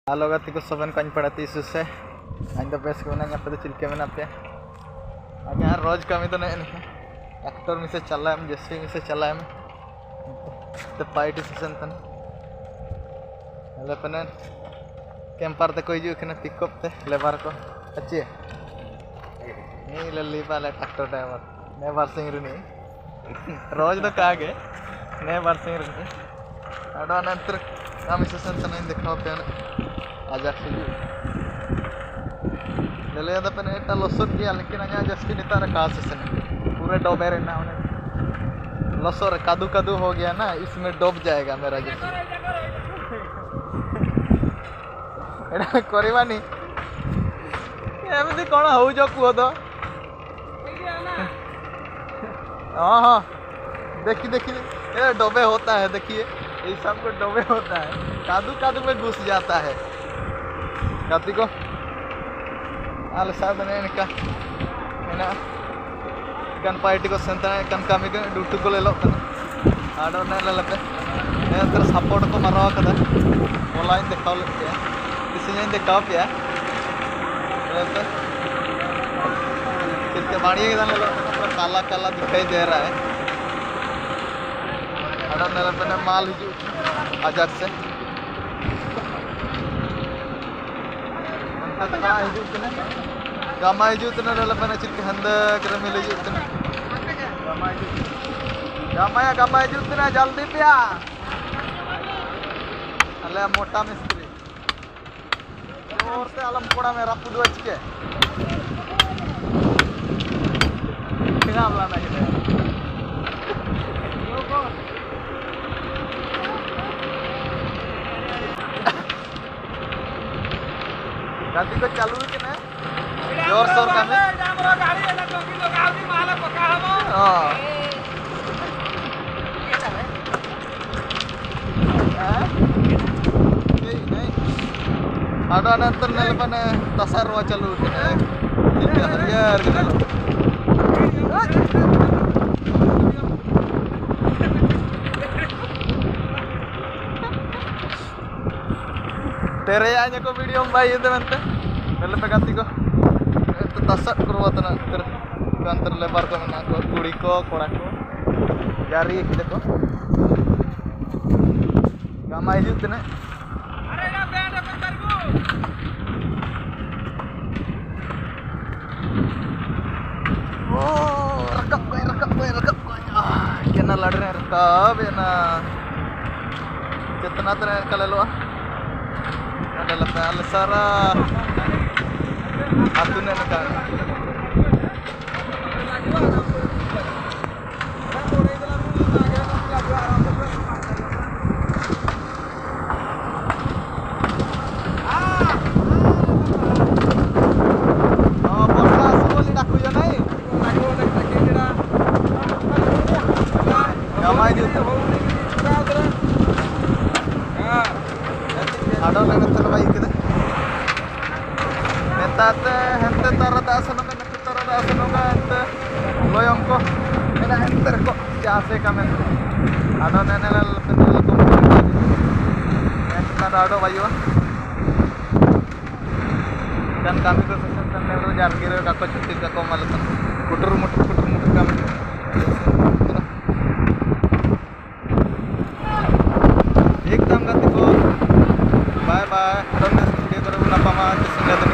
Halo gati ko soben kañ padati susah. Anda bes ko na ngapa चिलके में पे आगे यार रोज कमी तो नहीं एक्टर में से चला है जस्टी में से चला है तो पार्टी सेशन तन लेपन कैंपर ते कोई जो कने पिकअप ते लेबर को अच्छी है नहीं लल्ली वाला ट्रैक्टर ड्राइवर ने वर्सिंग रनी रोज तो कागे ने वर्सिंग रनी अडो नंतर कमी सेशन तन दिखाओ पे आजा सुजू ले तो पे इतना लसुद गया लेकिन अजा जस्टी नितार का सेशन पूरे डोबे रहना उन्हें लसोर कादू कादू हो गया ना इसमें डूब जाएगा मेरा जैसे करवानी एमती कौन हो जो कुह तो हाँ हाँ देखी देखी ये डोबे होता है देखिए ये सब को डोबे होता है कादू कादू में घुस जाता है काती को आल साथ ने इनका इना कन पार्टी को सेंटर कन कमी के ड्यूटी को ले लो आडो ने ले लेते ने तर सपोर्ट को मारवा कदा ऑनलाइन दिखाओ लेते हैं किसी ने दिखाओ पिया लेते किसके बाड़िए के दान ले लो पूरा काला काला दिखाई दे रहा है आडो ने लेते ने माल हिजू आजाद से अंततः हिजू के गामा हिजू तने ले लेते ने चिल्के हंदा करे मिले हिजू तने गामा हिजू तने जल्दी पिया अले मोटा मिस्त्री जोर से आलम कोड़ा में रापुद वचके किना लाना है गाड़ी को चालू है कि ना जोर शोर का में हमरा गाड़ी है ना चौकी तो गाड़ी माला पका हम हां ada nanti nelpon tasar wajah lu tiga harian gitu tereyanya kok video bayi itu nanti nelpon ganti kok itu tasar kurwatan ter lebar kok nak kuri ko korak ko jari gitu kok gamai juga nih rekap gue kena ladre rekap ya na कितना तरह का ले लो ada lepas alsara atunan ka ada lagi terbaik kita. Netate hente tarada asanoga nete tarada asanoga hente loyong ko ena henter ko jase kamen. Ada nenelal penel ko. Hente ada bayu. Dan kami ko sesen tenel jar gire ka ko chutti ka ko malatan. Kutur mutur kami. एकदम गति को bye bye video पर